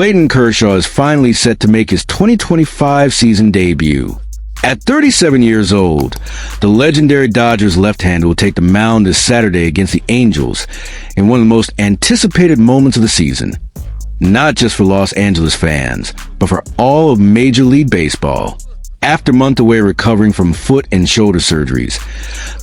Clayton Kershaw is finally set to make his 2025 season debut. At 37 years old, the legendary Dodgers left-hander will take the mound this Saturday against the Angels in one of the most anticipated moments of the season. Not just for Los Angeles fans, but for all of Major League Baseball. After a month away recovering from foot and shoulder surgeries,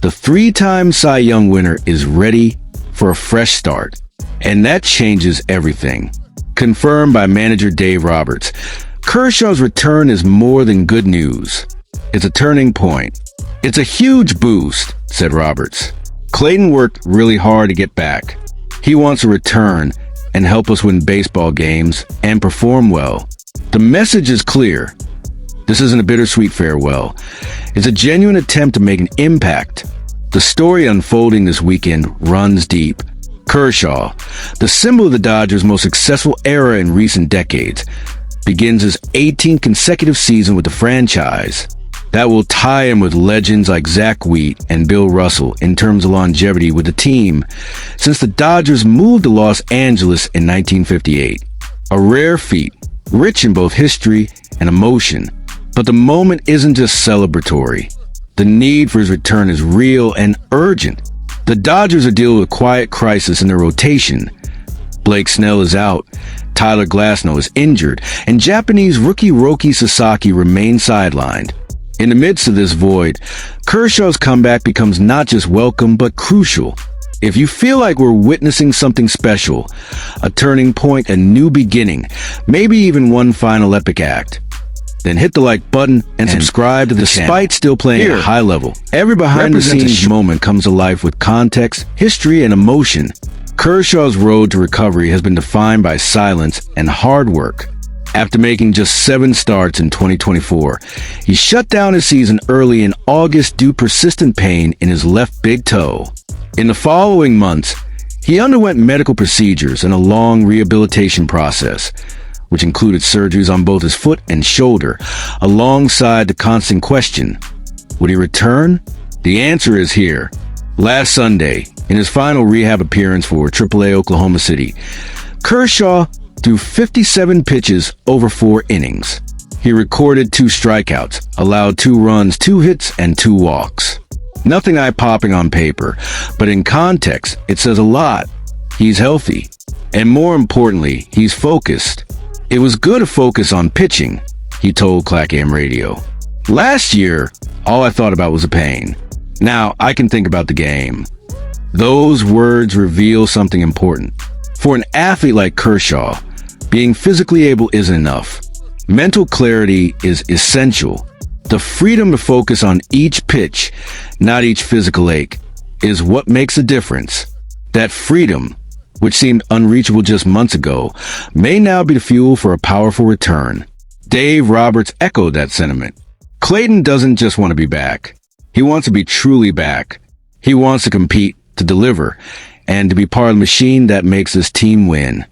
the three-time Cy Young winner is ready for a fresh start. And that changes everything. Confirmed by manager Dave Roberts, Kershaw's return is more than good news. It's a turning point. It's a huge boost, said Roberts. Clayton worked really hard to get back. He wants to return and help us win baseball games and perform well. The message is clear. This isn't a bittersweet farewell. It's a genuine attempt to make an impact. The story unfolding this weekend runs deep. Kershaw, the symbol of the Dodgers' most successful era in recent decades, begins his 18th consecutive season with the franchise. That will tie him with legends like Zach Wheat and Bill Russell in terms of longevity with the team since the Dodgers moved to Los Angeles in 1958. A rare feat, rich in both history and emotion. But the moment isn't just celebratory. The need for his return is real and urgent. The Dodgers are dealing with a quiet crisis in their rotation. Blake Snell is out, Tyler Glasnow is injured, and Japanese rookie Roki Sasaki remains sidelined. In the midst of this void, Kershaw's comeback becomes not just welcome but crucial. If you feel like we're witnessing something special, a turning point, a new beginning, maybe even one final epic act, then hit the like button and subscribe to the channel. Despite still playing at a high level, every behind-the-scenes moment comes to life with context, history, and emotion. Kershaw's road to recovery has been defined by silence and hard work. After making just 7 starts in 2024, he shut down his season early in August due to persistent pain in his left big toe. In the following months, he underwent medical procedures and a long rehabilitation process, which included surgeries on both his foot and shoulder, alongside the constant question, would he return? The answer is here. Last Sunday, in his final rehab appearance for AAA Oklahoma City, Kershaw threw 57 pitches over 4 innings. He recorded 2 strikeouts, allowed 2 runs, 2 hits, and 2 walks. Nothing eye-popping on paper, but in context, it says a lot. He's healthy. And more importantly, he's focused. It was good to focus on pitching, he told Clack AM Radio. Last year, all I thought about was the pain. Now I can think about the game. Those words reveal something important. For an athlete like Kershaw, being physically able isn't enough. Mental clarity is essential. The freedom to focus on each pitch, not each physical ache, is what makes a difference. That freedom, which seemed unreachable just months ago, may now be the fuel for a powerful return. Dave Roberts echoed that sentiment. Clayton doesn't just want to be back. He wants to be truly back. He wants to compete, to deliver, and to be part of the machine that makes this team win.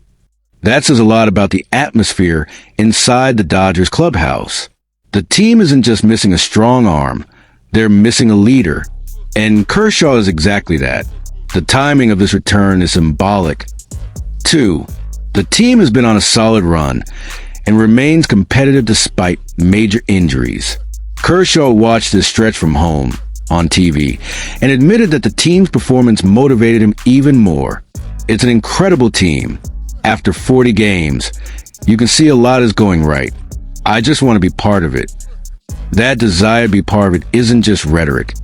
That says a lot about the atmosphere inside the Dodgers clubhouse. The team isn't just missing a strong arm, they're missing a leader. And Kershaw is exactly that. The timing of this return is symbolic. 2. The team has been on a solid run and remains competitive despite major injuries. Kershaw watched this stretch from home on TV and admitted that the team's performance motivated him even more. It's an incredible team. After 40 games, you can see a lot is going right. I just want to be part of it. That desire to be part of it isn't just rhetoric.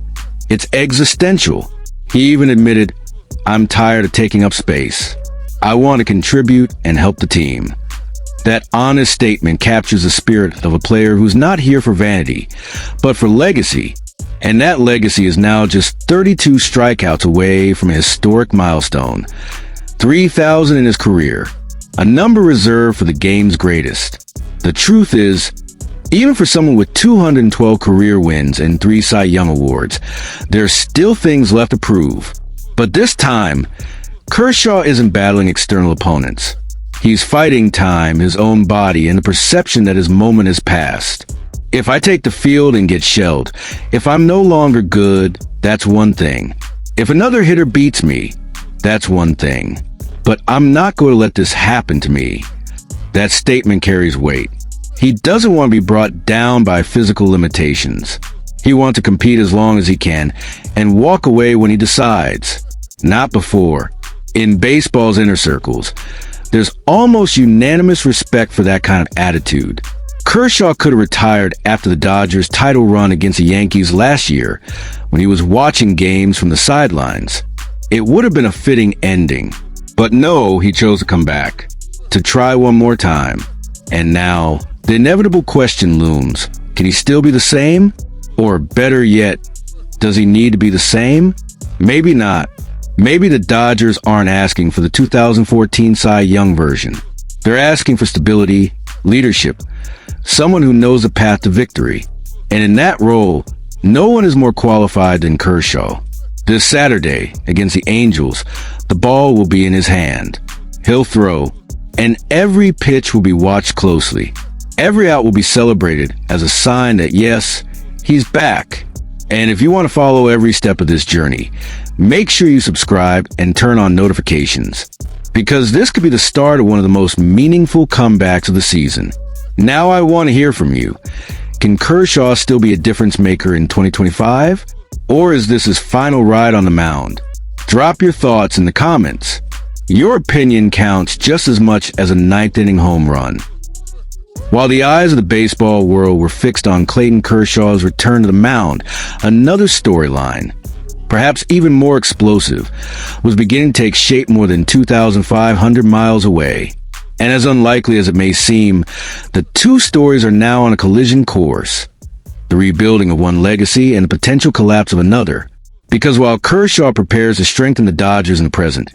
It's existential. He even admitted, I'm tired of taking up space. I want to contribute and help the team. That honest statement captures the spirit of a player who's not here for vanity, but for legacy. And that legacy is now just 32 strikeouts away from a historic milestone. 3,000 in his career, a number reserved for the game's greatest. The truth is, even for someone with 212 career wins and 3 Cy Young awards, there's still things left to prove. But this time, Kershaw isn't battling external opponents. He's fighting time, his own body, and the perception that his moment has passed. If I take the field and get shelled, if I'm no longer good, that's one thing. If another hitter beats me, that's one thing. But I'm not going to let this happen to me. That statement carries weight. He doesn't want to be brought down by physical limitations. He wants to compete as long as he can and walk away when he decides, not before. In baseball's inner circles, there's almost unanimous respect for that kind of attitude. Kershaw could have retired after the Dodgers' title run against the Yankees last year when he was watching games from the sidelines. It would have been a fitting ending. But no, he chose to come back, to try one more time. And now, the inevitable question looms. Can he still be the same? Or better yet, does he need to be the same? Maybe not. Maybe the Dodgers aren't asking for the 2014 Cy Young version. They're asking for stability, leadership, someone who knows the path to victory. And in that role, no one is more qualified than Kershaw. This Saturday, against the Angels, the ball will be in his hand. He'll throw, and every pitch will be watched closely. Every out will be celebrated as a sign that, yes, he's back. And if you want to follow every step of this journey, make sure you subscribe and turn on notifications, because this could be the start of one of the most meaningful comebacks of the season. Now I want to hear from you. Can Kershaw still be a difference maker in 2025? Or is this his final ride on the mound? Drop your thoughts in the comments. Your opinion counts just as much as a ninth-inning home run. While the eyes of the baseball world were fixed on Clayton Kershaw's return to the mound, another storyline, perhaps even more explosive, was beginning to take shape more than 2,500 miles away. And as unlikely as it may seem, the two stories are now on a collision course. The rebuilding of one legacy and the potential collapse of another. Because while Kershaw prepares to strengthen the Dodgers in the present,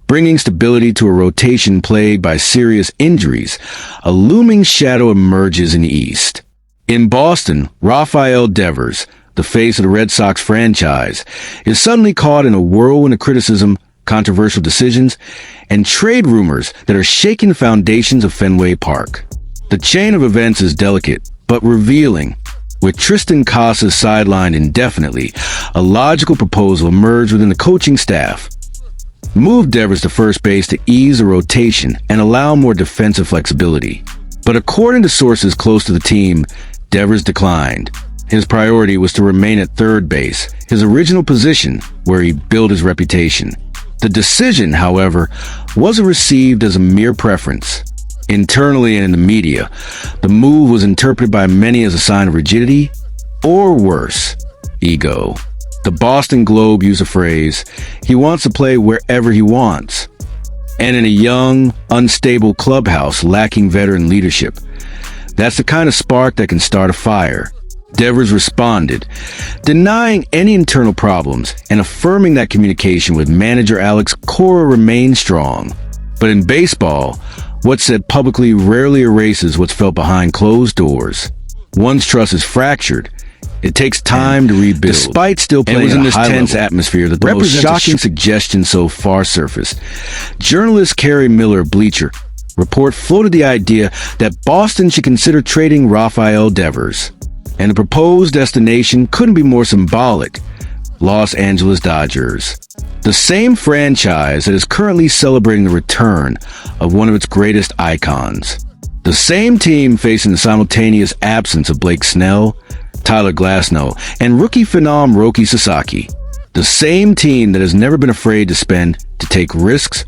bringing stability to a rotation plagued by serious injuries, a looming shadow emerges in the East. In Boston, Rafael Devers, the face of the Red Sox franchise, is suddenly caught in a whirlwind of criticism, controversial decisions, and trade rumors that are shaking the foundations of Fenway Park. The chain of events is delicate, but revealing. With Tristan Casas sidelined indefinitely, a logical proposal emerged within the coaching staff. Move Devers to first base to ease the rotation and allow more defensive flexibility. But according to sources close to the team, Devers declined. His priority was to remain at third base, his original position where he built his reputation. The decision, however, wasn't received as a mere preference. Internally and in the media, the move was interpreted by many as a sign of rigidity, or worse, ego. The Boston Globe used a phrase, he wants to play wherever he wants. And in a young, unstable clubhouse lacking veteran leadership, that's the kind of spark that can start a fire. Devers responded, denying any internal problems and affirming that communication with manager Alex Cora remained strong. But in baseball, what's said publicly rarely erases what's felt behind closed doors. Once trust is fractured, it takes time to rebuild. Despite still playing in this tense atmosphere that the most shocking suggestion so far surfaced, journalist Kerry Miller of Bleacher Report floated the idea that Boston should consider trading Rafael Devers. And the proposed destination couldn't be more symbolic: Los Angeles Dodgers. The same franchise that is currently celebrating the return of one of its greatest icons. The same team facing the simultaneous absence of Blake Snell, Tyler Glasnow, and rookie phenom Roki Sasaki. The same team that has never been afraid to take risks,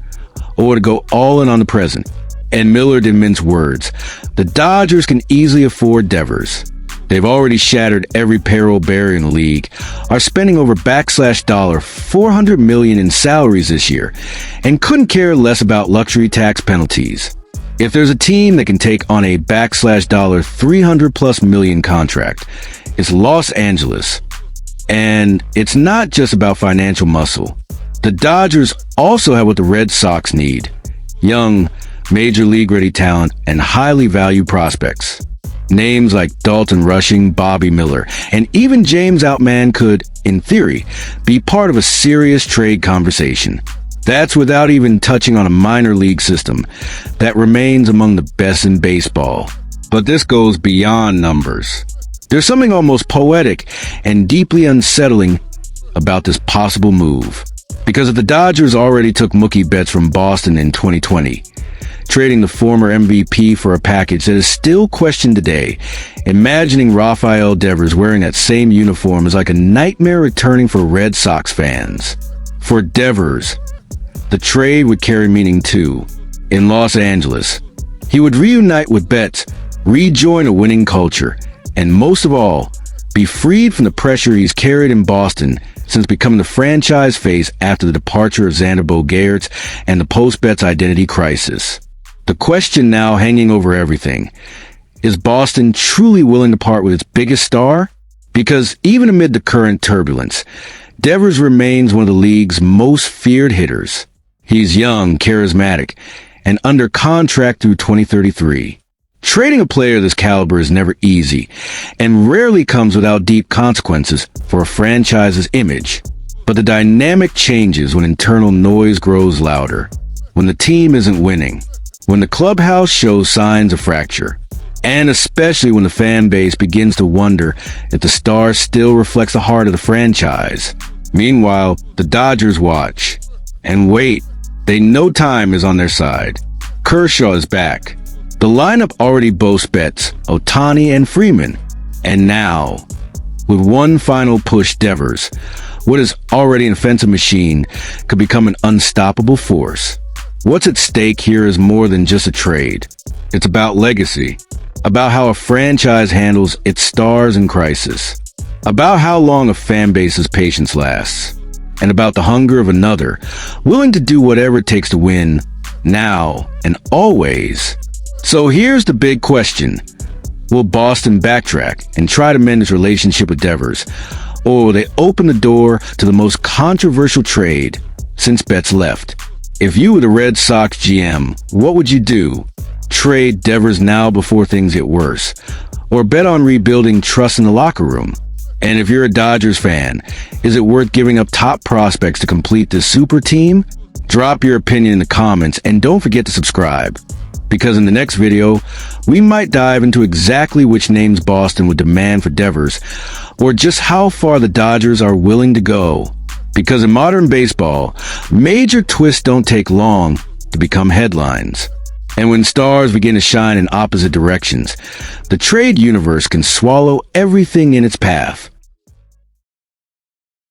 or to go all in on the present. And Miller didn't mince words. The Dodgers can easily afford Devers. They've already shattered every payroll barrier in the league, are spending over $400 million in salaries this year, and couldn't care less about luxury tax penalties. If there's a team that can take on a $300+ million contract, it's Los Angeles. And it's not just about financial muscle. The Dodgers also have what the Red Sox need: young, major league ready talent and highly valued prospects. Names like Dalton Rushing, Bobby Miller, and even James Outman could, in theory, be part of a serious trade conversation. That's without even touching on a minor league system that remains among the best in baseball. But this goes beyond numbers. There's something almost poetic and deeply unsettling about this possible move. Because if the Dodgers already took Mookie Betts from Boston in 2020, trading the former MVP for a package that is still questioned today. Imagining Rafael Devers wearing that same uniform is like a nightmare returning for Red Sox fans. For Devers, the trade would carry meaning too. In Los Angeles, he would reunite with Betts, rejoin a winning culture, and most of all, be freed from the pressure he's carried in Boston since becoming the franchise face after the departure of Xander Bogaerts and the post-Betts identity crisis. The question now hanging over everything, is Boston truly willing to part with its biggest star? Because even amid the current turbulence, Devers remains one of the league's most feared hitters. He's young, charismatic, and under contract through 2033. Trading a player of this caliber is never easy, and rarely comes without deep consequences for a franchise's image. But the dynamic changes when internal noise grows louder, when the team isn't winning, when the clubhouse shows signs of fracture, and especially when the fan base begins to wonder if the star still reflects the heart of the franchise. Meanwhile, the Dodgers watch. And wait, they know time is on their side. Kershaw is back. The lineup already boasts Betts, Ohtani, and Freeman. And now, with one final push, Devers, what is already an offensive machine, could become an unstoppable force. What's at stake here is more than just a trade. It's about legacy, about how a franchise handles its stars in crisis, about how long a fan base's patience lasts, and about the hunger of another, willing to do whatever it takes to win, now and always. So here's the big question. Will Boston backtrack and try to mend its relationship with Devers? Or will they open the door to the most controversial trade since Betts left? If you were the Red Sox GM, what would you do? Trade Devers now before things get worse? Or bet on rebuilding trust in the locker room? And if you're a Dodgers fan, is it worth giving up top prospects to complete this super team? Drop your opinion in the comments and don't forget to subscribe. Because in the next video, we might dive into exactly which names Boston would demand for Devers, or just how far the Dodgers are willing to go. Because in modern baseball, major twists don't take long to become headlines. And when stars begin to shine in opposite directions, the trade universe can swallow everything in its path.